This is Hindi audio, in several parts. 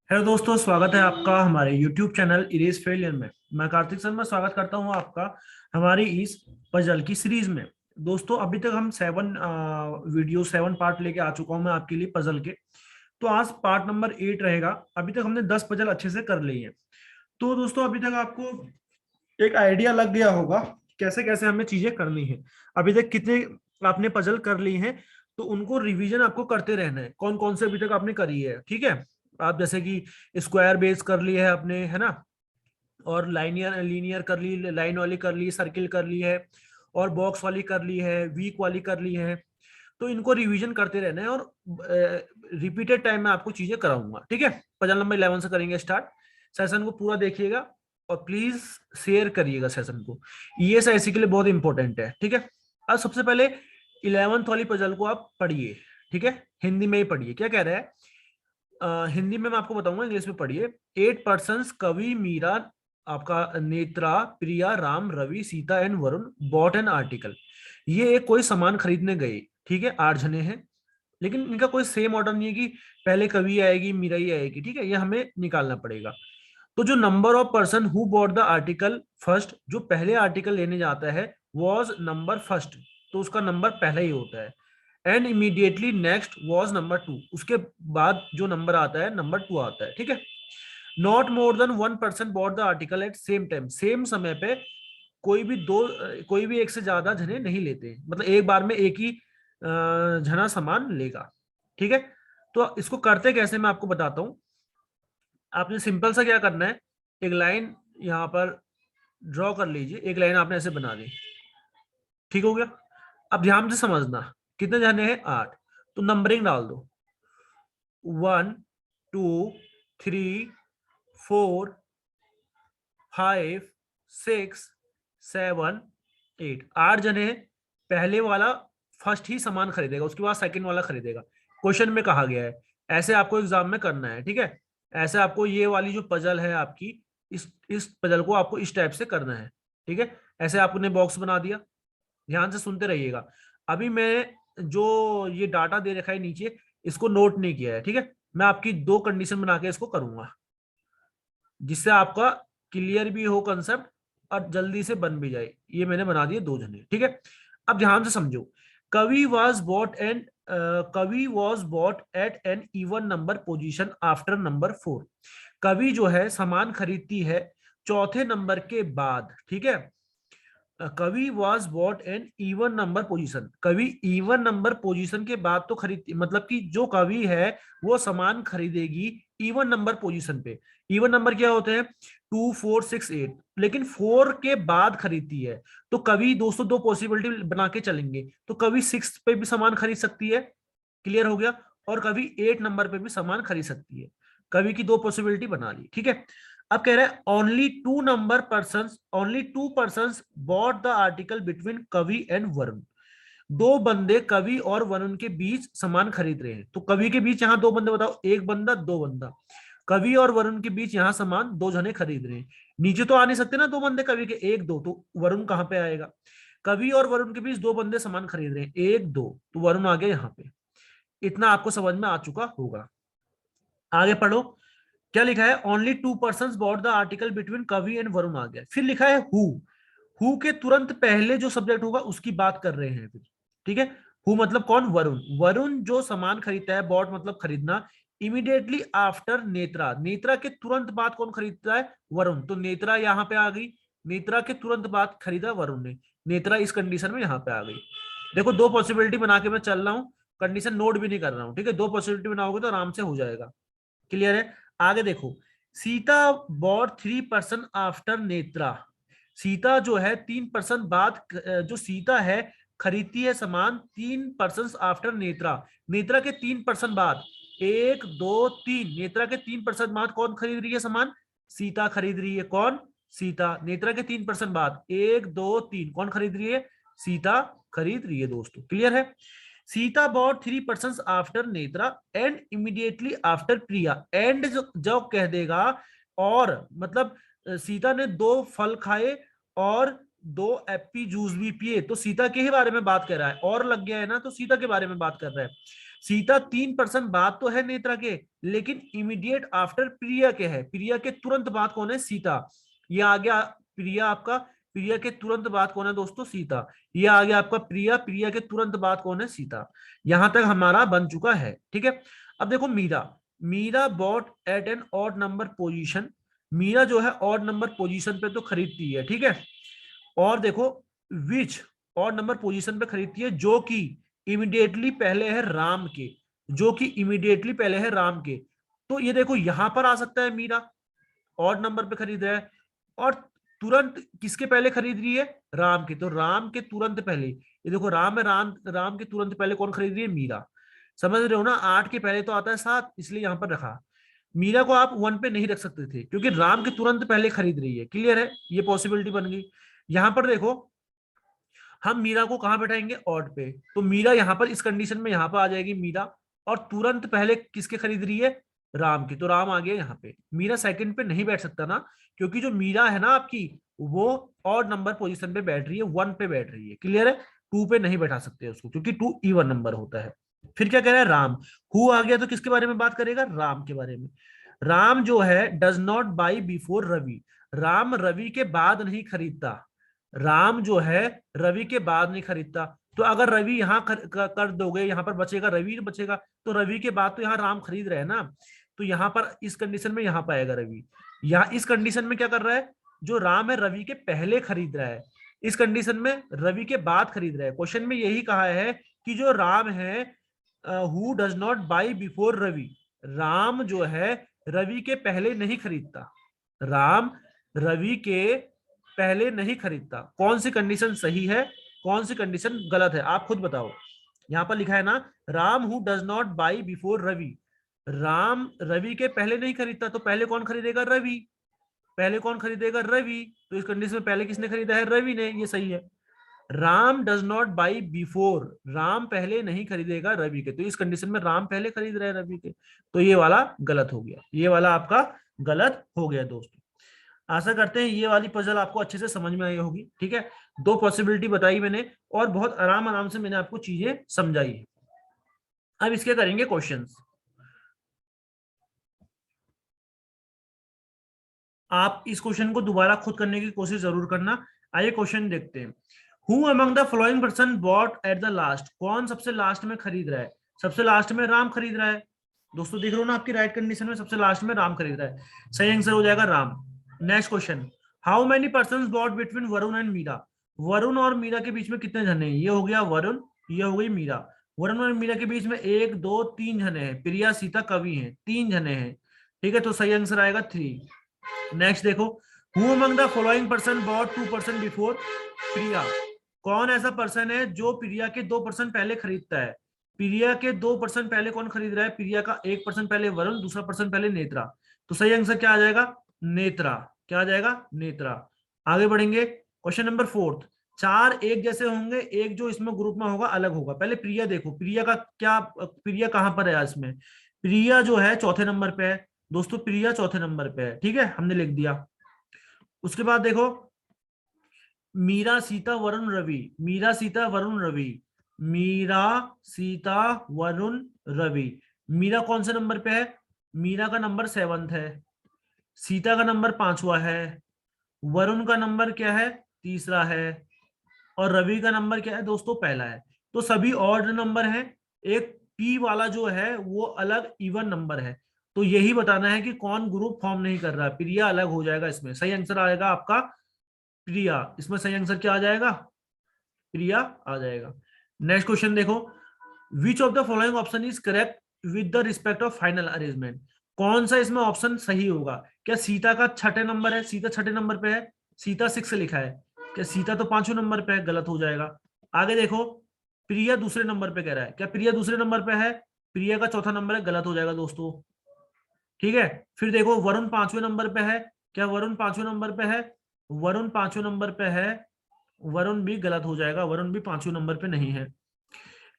हेलो दोस्तों, स्वागत है आपका हमारे YouTube चैनल इरेज फेलियर में। मैं कार्तिक शर्मा स्वागत करता हूं आपका हमारी इस पजल की सीरीज में। दोस्तों, अभी तक हम 7 पार्ट लेके आ चुका हूं मैं आपके लिए पजल के। तो आज पार्ट नंबर 8 रहेगा। अभी तक हमने 10 पजल अच्छे से कर ली है। तो दोस्तों, अभी तक आपको एक आइडिया लग गया होगा कैसे कैसे हमें चीजें करनी है। अभी तक कितने आपने पजल कर ली हैं, तो उनको रिवीजन आपको करते रहना है। कौन कौन से अभी तक आपने करी है, ठीक है। आप जैसे कि स्क्वायर बेस कर ली है आपने, है ना। और लाइनियर लीनियर कर ली, लाइन वाली कर ली, सर्किल कर ली है, और बॉक्स वाली कर ली है, वीक वाली कर ली है। तो इनको रिवीजन करते रहना है, और रिपीटेड टाइम में आपको चीजें कराऊंगा, ठीक है। पजल नंबर 11 से करेंगे स्टार्ट। सेशन को पूरा देखिएगा और प्लीज शेयर करिएगा सेशन को। ये ऐसे के लिए बहुत इंपॉर्टेंट है, ठीक है। अब सबसे पहले 11th वाली पजल को आप पढ़िए, ठीक है। हिंदी में ही पढ़िए, क्या कह रहा है। हिंदी में मैं आपको बताऊंगा, इंग्लिश में पढ़िए। 8 पर्सन्स कवि, मीरा, आपका Netra, Priya, Ram, Ravi, Sita and Varun bought an article. ये एक कोई सामान खरीदने गए, ठीक है। 8 जने हैं, लेकिन इनका कोई सेम ऑर्डर नहीं है कि पहले कवि आएगी मीरा ही आएगी, ठीक है। ये हमें निकालना पड़ेगा। तो जो number of person who bought the article first, जो पहले आर्टिकल लेने जाता है, वॉज नंबर फर्स्ट, तो उसका नंबर पहला ही होता है। And immediately next was number two, उसके बाद जो नंबर आता है नंबर टू आता है, ठीक है। Not more than 1 person bought the article at same time, same समय पे कोई भी एक से ज्यादा जने नहीं लेते, मतलब एक बार में एक ही जना सामान लेगा, ठीक है। तो इसको करते कैसे मैं आपको बताता हूं। आपने सिंपल सा क्या करना है, एक लाइन यहाँ पर ड्रॉ कर लीजिए। एक लाइन आपने ऐसे बना दी, ठीक हो गया। अब ध्यान से समझना, कितने जने हैं, 8। तो नंबरिंग डाल दो, 1 2 3 4 5 6 7 8। 8 जने हैं। पहले वाला फर्स्ट ही सामान खरीदेगा, उसके बाद सेकंड वाला खरीदेगा। क्वेश्चन में कहा गया है, ऐसे आपको एग्जाम में करना है, ठीक है। ऐसे आपको ये वाली जो पजल है आपकी, इस पजल को आपको इस टाइप से करना है, ठीक है। ऐसे आपने बॉक्स बना दिया। ध्यान से सुनते रहिएगा। अभी मैं जो ये डाटा दे रखा है नीचे, इसको नोट नहीं किया है, ठीक है। मैं आपकी दो कंडीशन बना के इसको करूंगा, जिससे आपका क्लियर भी हो कंसेप्ट और जल्दी से बन भी जाए। ये मैंने बना दिए 2 जने, ठीक है। अब ध्यान से समझो। Kavi was bought and Kavi was bought at an even number position after number 4। Kavi जो है सामान खरीदती है चौथे नंबर के बाद, ठीक है। कवि was bot N even number position, कवि इवन नंबर पोजीशन के बाद तो खरीद, मतलब कि जो कवि है वो सामान खरीदेगी इवन नंबर पोजीशन पे। इवन नंबर क्या होते हैं, 2 4 6 8, लेकिन 4 के बाद खरीदती है। तो कवि दोस्तों दो पॉसिबिलिटी बना के चलेंगे, तो कवि 6 पे भी सामान खरीद सकती है, क्लियर हो गया। और कवि 8 नंबर पे भी सामान खरीद सकती है। कवि की दो पॉसिबिलिटी बना ली, ठीक है। अब कह रहा है only 2 person bought the article between कवि एंड वरुण। दो बंदे कवि और वरुण के बीच सामान खरीद रहे हैं। तो कवि के बीच यहाँ दो बंदे, बताओ, एक बंदा दो बंदा। कवि और वरुण के बीच यहाँ सामान 2 जने खरीद रहे हैं। नीचे तो आ नहीं सकते ना दो बंदे कवि के, एक दो, तो वरुण कहाँ पे आएगा। कवि और वरुण के बीच दो बंदे सामान खरीद रहे हैं, एक दो, तो वरुण आ गया यहाँ पे। इतना आपको समझ में आ चुका होगा। आगे पढ़ो, क्या लिखा है, only 2 person bought the article between कवि एंड वरुण आ गया। फिर लिखा है हु के तुरंत पहले जो सब्जेक्ट होगा उसकी बात कर रहे हैं फिर, ठीक है। हु मतलब कौन, वरुण। वरुण जो सामान खरीदता है, बॉट मतलब खरीदना, इमीडिएटली आफ्टर नेत्रा, नेत्रा के तुरंत बाद कौन खरीदता है, वरुण। तो नेत्रा यहाँ पे आ गई, नेत्रा के तुरंत बाद खरीदा वरुण ने। नेत्रा इस कंडीशन में यहाँ पे आ गई। देखो दो पॉसिबिलिटी बना के मैं चल रहा हूँ, कंडीशन नोट भी नहीं कर रहा हूँ, ठीक है। दो पॉसिबिलिटी बनाओगे तो आराम से हो जाएगा, क्लियर है। आगे देखो, Sita bought 3 person after Netra. Sita जो है 3 पर्सन बाद, जो सीता है खरीदती है सामान 3 पर्सन आफ्टर नेत्रा। नेत्रा के 3 पर्सन बाद, 1 2 3, नेत्रा के 3 पर्सन बाद कौन खरीद रही है सामान, सीता खरीद रही है। कौन, सीता। नेत्रा के 3 पर्सन बाद 1 2 3 कौन खरीद रही है, सीता खरीद रही है दोस्तों, क्लियर है। Sita bought 3 person after Netra and immediately after Priya. And जो कह देगा, और मतलब सीता ने 2 फल खाए और 2 एप्पी जूस भी पिए, तो सीता के ही बारे में बात कर रहा है। और लग गया है ना, तो सीता के बारे में बात कर रहा है। सीता 3% बाद तो है नेत्रा के, लेकिन इमीडिएट आफ्टर प्रिया के है। प्रिया के तुरंत बाद कौन है? सीता। ये आ गया प्रिया आपका, प्रिया के तुरंत बाद कौन है दोस्तों? सीता। ये आ गया आपका प्रिया, प्रिया के तुरंत बाद कौन है? सीता। यहां तक हमारा बन चुका है, ठीक है। अब देखो Meera, Meera bought at an odd number position. Meera जो है ऑड नंबर पोजीशन पे तो खरीदती है, ठीक है। और देखो विच ऑड नंबर पोजीशन पे खरीदती है, जो कि इमीडिएटली पहले है राम के, जो कि इमीडिएटली पहले है राम के। तो ये देखो यहां पर आ सकता है मीरा ऑड नंबर पे खरीद रहा है, और तुरंत किसके पहले खरीद रही है? राम के। तो राम के तुरंत पहले, ये देखो राम है, राम राम के तुरंत पहले कौन खरीद रही है? मीरा। समझ रहे हो ना? 8 के पहले तो आता है 7, इसलिए यहां पर रखा। मीरा को आप 1 पे नहीं रख सकते थे, क्योंकि राम के तुरंत पहले खरीद रही है। क्लियर है? ये पॉसिबिलिटी बन गई। यहां पर देखो हम मीरा को कहां बैठाएंगे? ऑड पे। तो मीरा यहां पर इस कंडीशन में यहां पर आ जाएगी मीरा, और तुरंत पहले किसके खरीद रही है? राम की। तो राम आ गया यहाँ पे। मीरा सेकंड पे नहीं बैठ सकता ना, क्योंकि जो मीरा है ना आपकी, वो ऑड नंबर पोजीशन पे बैठ रही है, 1 पे बैठ रही है। क्लियर है? 2 पे नहीं बैठा सकते उसको, क्योंकि 2 इवन नंबर होता है। फिर क्या कह रहा है? राम। हु आ गया तो किसके बारे में बात करेगा? राम के बारे में। राम जो है does not buy before Ravi. Ram Ravi के बाद नहीं खरीदता। राम जो है रवि के बाद नहीं खरीदता। तो अगर रवि यहां कर दोगे, यहां पर बचेगा रवि, बचेगा। तो रवि के बाद तो यहाँ राम खरीद रहे हैं ना, तो यहां पर इस कंडीशन में यहां पर आएगा रवि। यहाँ इस कंडीशन में क्या कर रहा है? जो राम है रवि के पहले खरीद रहा है, इस कंडीशन में रवि के बाद खरीद रहा है। क्वेश्चन में यही कहा है कि जो राम है, who does not buy before Ravi, Ram जो है रवि के पहले नहीं खरीदता। राम रवि के पहले नहीं खरीदता। कौन सी कंडीशन सही है, कौन सी कंडीशन गलत है, आप खुद बताओ। यहां पर लिखा है ना, Ram who does not buy before Ravi. Ram Ravi के पहले नहीं खरीदता, तो पहले कौन खरीदेगा? रवि। पहले कौन खरीदेगा? रवि। तो इस कंडीशन में पहले किसने खरीदा है? रवि ने। ये सही है। Ram does not buy before, Ram पहले नहीं खरीदेगा रवि के। तो इस कंडीशन में राम पहले खरीद रहे हैं रवि के। तो ये वाला गलत हो गया, ये वाला आपका गलत हो गया दोस्तों। आशा करते हैं ये वाली पजल आपको अच्छे से समझ में आई होगी, ठीक है। 2 पॉसिबिलिटी बताई मैंने, और बहुत आराम आराम से मैंने आपको चीजें समझाई है। अब इसके करेंगे क्वेश्चंस। आप इस क्वेश्चन को दोबारा खुद करने की कोशिश जरूर करना। आइए क्वेश्चन देखते हैं। Who among the following person bought at the last. कौन सबसे लास्ट में खरीद रहा है? सबसे लास्ट में राम खरीद रहा है। दोस्तों देख रहे हो ना, आपकी राइट कंडीशन में सबसे लास्ट में राम खरीद रहा है। सही आंसर हो जाएगा Ram. Next question, how many person bot between Varun and Meera. Varun और मीरा के बीच में कितने जने हैं? ये हो गया वरुण, ये हो गई मीरा। वरुण और मीरा के बीच में 1 2 3 जने हैं। प्रिया सीता कवि हैं, 3 जने हैं, ठीक है। तो सही आंसर आएगा 3। नेक्स्ट देखो, who among the following person bot 2% before Priya. कौन ऐसा पर्सन है जो प्रिया के 2% पहले खरीदता है? प्रिया के 2% पहले कौन खरीद रहा है? प्रिया का 1% पहले वरुण, दूसरा पर्सन पहले नेत्रा। तो सही आंसर क्या आ जाएगा? नेत्रा। क्या आ जाएगा? नेत्रा। आगे बढ़ेंगे, क्वेश्चन नंबर 4। 4 एक जैसे होंगे, एक जो इसमें ग्रुप में होगा अलग होगा। पहले प्रिया देखो, प्रिया का क्या, प्रिया कहां पर है इसमें? प्रिया जो है चौथे नंबर पे है दोस्तों। प्रिया चौथे नंबर पे है, ठीक है, हमने लिख दिया। उसके बाद देखो, मीरा सीता वरुण रवि। मीरा सीता वरुण रवि। मीरा सीता वरुण रवि। मीरा कौन से नंबर पे है? मीरा का नंबर 7th है। सीता का नंबर 5वां है। वरुण का नंबर क्या है? तीसरा है। और रवि का नंबर क्या है दोस्तों? पहला है। तो सभी ऑड नंबर हैं। एक पी वाला जो है वो अलग इवन नंबर है। तो यही बताना है कि कौन ग्रुप फॉर्म नहीं कर रहा है। प्रिया अलग हो जाएगा इसमें। सही आंसर आएगा आपका प्रिया। इसमें सही आंसर क्या आ जाएगा? प्रिया आ जाएगा। नेक्स्ट क्वेश्चन देखो, which of the following option is correct with the respect of final arrangement. कौन सा इसमें ऑप्शन सही होगा? क्या सीता का 6ठे नंबर है? सीता 6ठे नंबर पे है। सीता 6 लिखा है। क्या सीता तो 5वें नंबर पे है? गलत हो जाएगा। आगे देखो, प्रिया दूसरे नंबर पे कह रहा है। क्या प्रिया दूसरे नंबर पे है? प्रिया का चौथा नंबर है। गलत हो जाएगा दोस्तों, ठीक है। फिर देखो, वरुण 5वें नंबर पे है। क्या वरुण 5वें नंबर पे है? वरुण 5वें नंबर पे है। वरुण भी गलत हो जाएगा, वरुण भी 5वें नंबर पे नहीं है।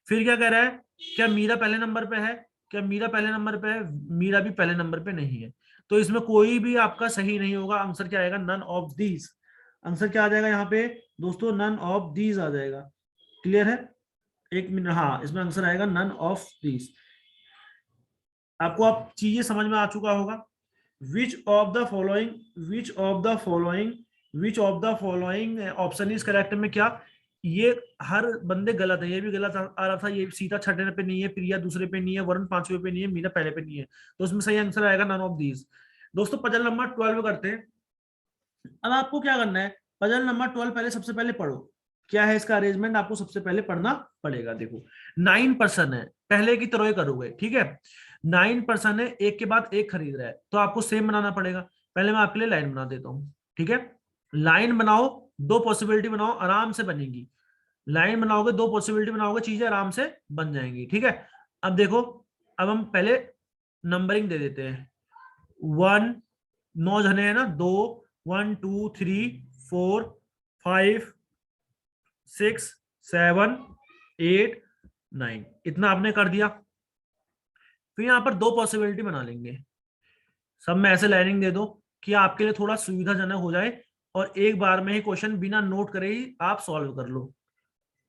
फिर क्या कह रहा है? क्या मीरा पहले नंबर पे है? क्या मीरा पहले नंबर पे है? मीरा भी पहले नंबर पे नहीं है। तो इसमें कोई भी आपका सही नहीं होगा। आंसर क्या आएगा? None of these. आंसर क्या आ जाएगा यहाँ पे दोस्तों? नन ऑफ दीज आ जाएगा। क्लियर है? एक मिनट, हाँ इसमें आंसर आएगा नन ऑफ दीज। आपको आप चीजें समझ में आ चुका होगा। Which of the following, which of the following, which of the following option is correct में क्या, ये हर बंदे गलत है, ये भी गलत आ रहा था, ये सीता छठे पे नहीं है, प्रिया दूसरे पे नहीं है, वरुण पांचवे पे नहीं है, मीना पहले पे नहीं है, तो उसमें सही आंसर आएगा नन ऑफ दीज। दोस्तों पजल नंबर 12 करते हैं। अब आपको क्या करना है, पजल नंबर 12 पहले सबसे पहले पढ़ो, क्या है इसका अरेंजमेंट आपको सबसे पहले पढ़ना पड़ेगा। देखो 9% है, पहले की तरह ही करोगे, ठीक है। 9% है, एक के बाद एक खरीद रहा है, तो आपको सेम बनाना पड़ेगा। पहले मैं आपके लिए लाइन बना देता हूं, ठीक है। लाइन बनाओ, दो पॉसिबिलिटी बनाओ, आराम से बनेगी। लाइन बनाओगे, दो पॉसिबिलिटी बनाओगे, चीजें आराम से बन जाएंगी, ठीक है। अब देखो, अब हम पहले नंबरिंग दे देते हैं। 1, 9 जने हैं ना, 2, 1 2 3 4 5 6 7 8 9, इतना आपने कर दिया। फिर यहां पर दो पॉसिबिलिटी बना लेंगे, सब में ऐसे लाइनिंग दे दो कि आपके लिए थोड़ा सुविधाजनक हो जाए, और एक बार में ही क्वेश्चन बिना नोट करे ही आप सॉल्व कर लो।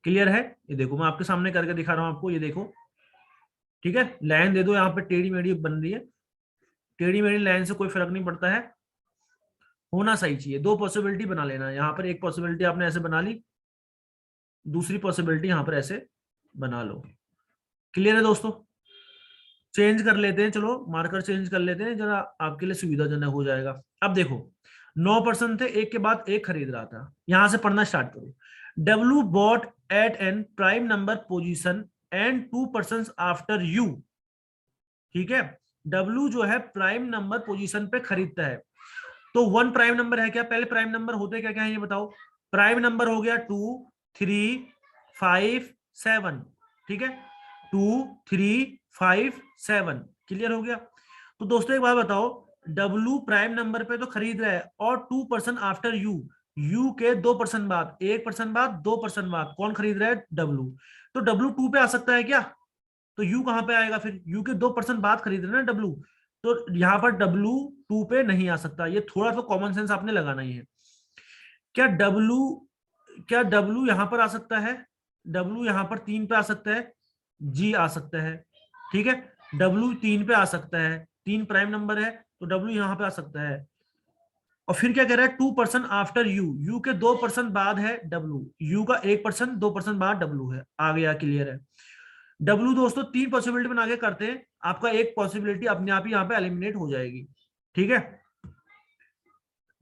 क्लियर है? ये देखो मैं आपके सामने करके दिखा रहा हूं आपको, ये देखो, ठीक है। लाइन दे दो, यहाँ पे टेढ़ी मेढ़ी बन रही है, टेढ़ी मेढ़ी लाइन से कोई फर्क नहीं पड़ता है, होना सही चाहिए। दो पॉसिबिलिटी बना लेना, यहाँ पर एक पॉसिबिलिटी आपने ऐसे बना ली, दूसरी पॉसिबिलिटी यहाँ पर ऐसे बना लो। क्लियर है दोस्तों? चेंज कर लेते हैं, चलो मार्कर चेंज कर लेते हैं, जरा आपके लिए सुविधाजनक हो जाएगा। अब देखो 9% थे, एक के बाद एक खरीद रहा था, यहां से पढ़ना स्टार्ट करो। W bought at a prime number position and 2% after U, ठीक है। डब्ल्यू जो है प्राइम नंबर पोजीशन पे खरीदता है, तो 1 प्राइम नंबर है क्या? पहले प्राइम नंबर होते क्या क्या है ये बताओ। प्राइम नंबर हो गया 2 3 5 7, ठीक है, 2 3 5 7, क्लियर हो गया। तो दोस्तों एक बात बताओ, डब्ल्यू प्राइम नंबर पे तो खरीद रहा है, और 2% आफ्टर यू, यू के 2% बाद, 1% बाद, 2% बाद कौन खरीद रहा है? डब्ल्यू। तो डब्ल्यू 2 पे आ सकता है क्या? तो यू कहां पे आएगा फिर? यू के 2% बाद खरीद रहे ना डब्ल्यू, तो यहां पर डब्ल्यू 2 पे नहीं आ सकता। ये थोड़ा तो कॉमन सेंस आपने लगाना ही है। क्या डब्ल्यू, क्या डब्ल्यू यहां पर आ सकता है? डब्ल्यू यहां पर 3 पे आ सकता है, जी आ सकता है, ठीक है। डब्ल्यू 3 पे आ सकता है, 3 प्राइम नंबर है, तो डब्ल्यू यहां पे आ सकता है। और फिर क्या कह रहा है? 2% आफ्टर यू, यू के 2% बाद है डब्ल्यू, यू का 1%, 2% बाद डब्ल्यू है। आ गया? क्लियर है? डब्ल्यू दोस्तों 3 पॉसिबिलिटी बना के करते हैं, आपका एक पॉसिबिलिटी अपने आप ही यहाँ पे एलिमिनेट हो जाएगी, ठीक है।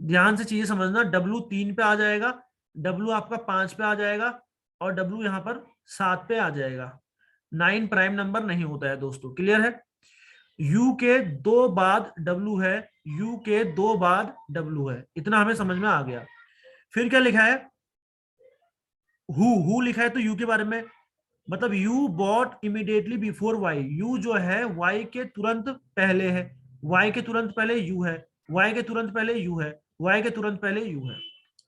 ध्यान से चीजें समझना, डब्ल्यू 3 पे आ जाएगा, डब्ल्यू आपका 5 पे आ जाएगा, और डब्ल्यू यहाँ पर 7 पे आ जाएगा। 9 प्राइम नंबर नहीं होता है दोस्तों, क्लियर है। यू के 2 बाद डब्ल्यू है, यू के 2 बाद डब्ल्यू है, इतना हमें समझ में आ गया। फिर क्या लिखा है? हु लिखा है, तो यू के बारे में, मतलब U bought immediately before Y, U जो है वाई के तुरंत पहले है, वाई के तुरंत पहले यू है, वाई के तुरंत पहले यू है, वाई के तुरंत पहले यू है,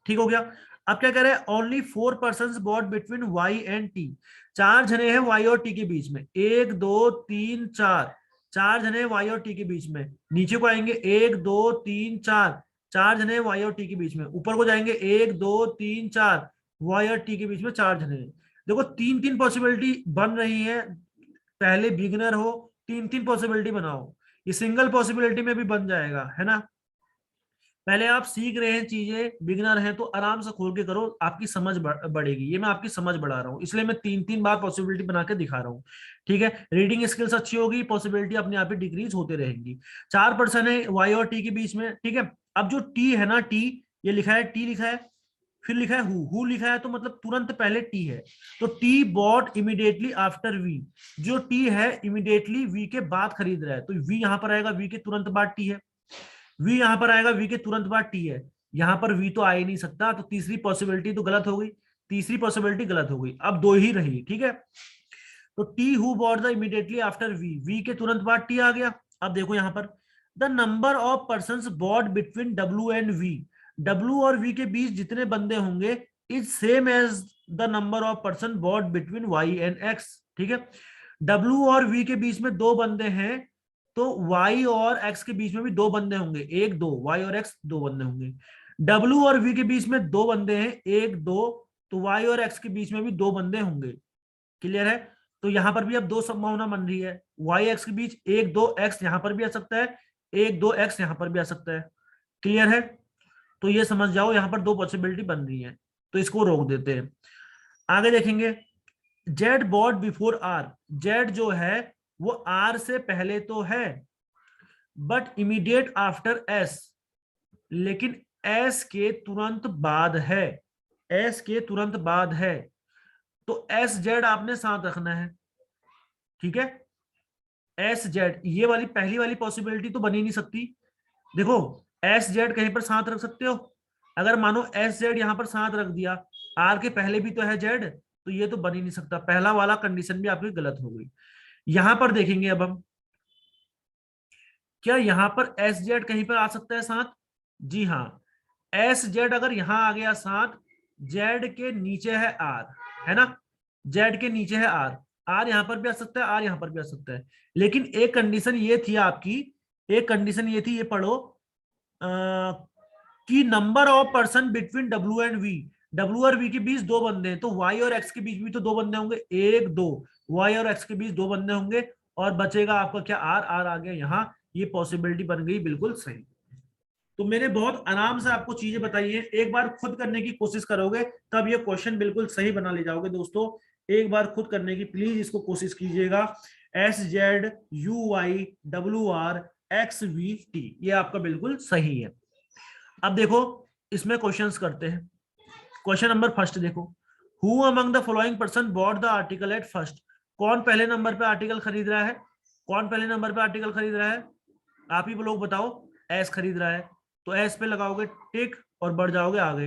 ठीक हो गया। अब क्या कह रहे हैं? Only 4% bought between Y and T, 4 जने हैं वाई और टी के बीच में, 1 2 3 4, 4 जने वाई और टी के बीच में। नीचे को आएंगे 1 2 3 4, 4 जने वाई और टी के बीच में। ऊपर को जाएंगे 1 2 3 4, वाई और टी के बीच में 4 जने। देखो 3 3 पॉसिबिलिटी बन रही है, पहले बिगिनर हो, 3 3 पॉसिबिलिटी बनाओ, ये सिंगल पॉसिबिलिटी में भी बन जाएगा, है ना। पहले आप सीख रहे हैं चीजें, बिगिनर हैं, तो आराम से खोल के करो, आपकी समझ बढ़ेगी। ये मैं आपकी समझ बढ़ा रहा हूँ, इसलिए मैं 3 3 बार पॉसिबिलिटी बना के दिखा रहा हूँ, ठीक है। रीडिंग स्किल्स अच्छी होगी, पॉसिबिलिटी अपने आप ही डिक्रीज होते रहेंगी। 4% है वाई और टी के बीच में, ठीक है। अब जो टी है ना, टी, ये लिखा है, टी लिखा है, फिर लिखा है हु लिखा है, तो मतलब तुरंत पहले टी है, तो T bought immediately after V, जो टी है इमीडिएटली वी के बाद खरीद रहा है, तो वी यहां पर आएगा, वी के तुरंत बाद टी है, वी यहां पर आएगा, वी के तुरंत बाद टी है, यहां पर वी तो आ ही नहीं सकता, तो तीसरी पॉसिबिलिटी तो गलत हो गई, तीसरी पॉसिबिलिटी गलत हो गई, अब दो ही रही, ठीक है। तो T who bought the immediately after V, V के तुरंत बाद टी आ गया। अब देखो यहां पर the number of person bot between W and V, W और वी के बीच जितने बंदे होंगे is same as the number of person bot between Y and X, ठीक है। डब्ल्यू और वी के बीच में 2 बंदे हैं, तो वाई और एक्स के बीच में भी 2 बंदे होंगे, 1 2, वाई और एक्स 2 बंदे होंगे। डब्ल्यू और वी के बीच में 2 बंदे हैं, 1 2, तो वाई और एक्स के बीच में भी 2 बंदे होंगे, क्लियर है? तो यहां पर भी अब दो संभावना बन रही है, वाई एक्स के बीच 1 2 एक्स यहां पर भी आ सकता है, 1 2 एक्स यहां पर भी आ सकता है। क्लियर है? तो ये समझ जाओ यहां पर दो पॉसिबिलिटी बन रही है, तो इसको रोक देते हैं। आगे देखेंगे, Z bought before R, Z जो है वो आर से पहले तो है, बट इमीडिएट आफ्टर एस, लेकिन एस के तुरंत बाद है, एस के तुरंत बाद है। तो एस जेड आपने साथ रखना है, ठीक है? एस जेड, ये वाली पहली वाली पॉसिबिलिटी तो बन ही नहीं सकती। देखो, एस जेड कहीं पर साथ रख सकते हो, अगर मानो एस जेड यहां पर साथ रख दिया, आर के पहले भी तो है जेड, तो ये तो बन ही नहीं सकता, पहला वाला कंडीशन भी आपकी गलत हो गई। यहां पर देखेंगे अब हम, क्या यहां पर एस जेड कहीं पर आ सकता है साथ? जी हाँ, एस जेड अगर यहां आ गया साथ, जेड के नीचे है आर, है ना? जेड के नीचे है आर, आर यहां पर भी आ सकता है, आर यहां पर भी आ सकता है, लेकिन एक कंडीशन ये थी आपकी, एक कंडीशन ये थी, ये पढ़ो, कि number of person between W and V, W और वी के बीच दो बंदे हैं, तो वाई और एक्स के बीच भी तो दो बंदे होंगे, एक दो, वाई और एक्स के बीच दो बंदे होंगे, और बचेगा आपका क्या? आर, आर आ गया यहाँ, ये पॉसिबिलिटी बन गई बिल्कुल सही। तो मैंने बहुत आराम से आपको चीजें बताई है, एक बार खुद करने की कोशिश करोगे तब ये क्वेश्चन बिल्कुल सही बना ले जाओगे दोस्तों। एक बार खुद करने की प्लीज इसको कोशिश कीजिएगा। S Z U Y W R X V T, ये आपका बिल्कुल सही है। अब देखो, इसमें क्वेश्चंस करते हैं। क्वेश्चन नंबर फर्स्ट देखो, who among the following person bought the article at first, कौन पहले नंबर पे आर्टिकल खरीद रहा है? कौन पहले नंबर पे आर्टिकल खरीद रहा है? आप ही लोग बताओ। एस खरीद रहा है, तो एस पे लगाओगे टिक और बढ़ जाओगे आगे।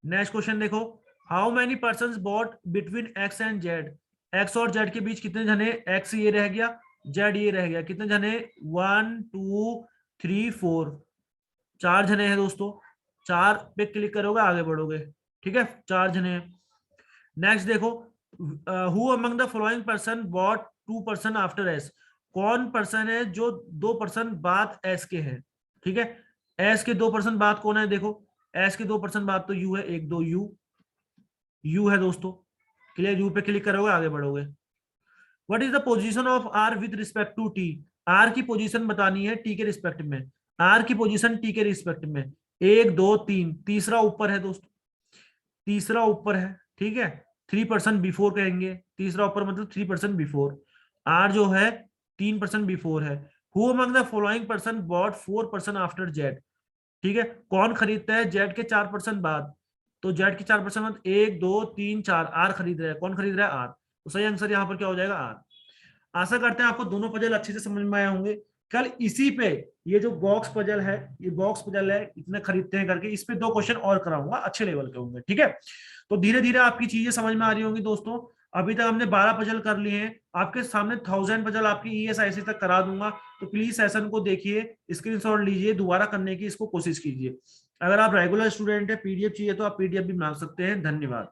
नेक्स्ट क्वेश्चन देखो, how many person bot between X and Z, X और जेड के बीच कितने जने? एक्स ये रह गया, जेड ये रह गया, कितने जने? 1 2 3 4, 4 जने हैं दोस्तों। 4 पे क्लिक करोगे आगे बढ़ोगे, ठीक है? 4 जने हैं। नेक्स्ट देखो, who among the following person bot 2 person after S, कौन पर्सन है जो 2 पर्सन बाद एस के हैं? ठीक है, एस के 2 पर्सन बाद कौन है? देखो, एस के 2 पर्सन बाद तो यू है, 1 2 यू, यू है दोस्तों। क्लियर? यू पे क्लिक करोगे आगे बढ़ोगे। What is the position of R with respect to T, R की पोजीशन बतानी है टी के रिस्पेक्ट में, आर की पोजीशन टी के रिस्पेक्ट में। 1 2 3, तीसरा ऊपर है दोस्तों, तीसरा ऊपर है, ठीक है? 3% बिफोर कहेंगे, तीसरा ऊपर मतलब 3% बिफोर। आर जो है 3% बिफोर है। Who among the following person bot 4% after Z, ठीक है? कौन खरीदता है जेड के 4% बाद? तो जेड के 4% बाद 1 2 3 4, आर खरीद रहा है। कौन खरीद रहा है? आर। तो सही आंसर यहाँ पर क्या हो जाएगा? आर। आशा करते हैं आपको दोनों पजल अच्छे से समझ में आए होंगे। कल इसी पे, ये जो बॉक्स पजल है, ये बॉक्स पजल है, इतने खरीदते हैं करके, इस पे 2 क्वेश्चन और कराऊंगा, अच्छे लेवल के होंगे, ठीक है? तो धीरे धीरे आपकी चीजें समझ में आ रही होंगी दोस्तों। अभी तक हमने 12 पजल कर लिए हैं, आपके सामने 1000 पजल आपकी ईएसआईसी तक करा दूंगा। तो प्लीज सेशन को देखिए, स्क्रीनशॉट लीजिए, दोबारा करने की इसको कोशिश कीजिए। अगर आप रेगुलर स्टूडेंट है, पीडीएफ चाहिए तो आप पीडीएफ भी मांग सकते हैं। धन्यवाद।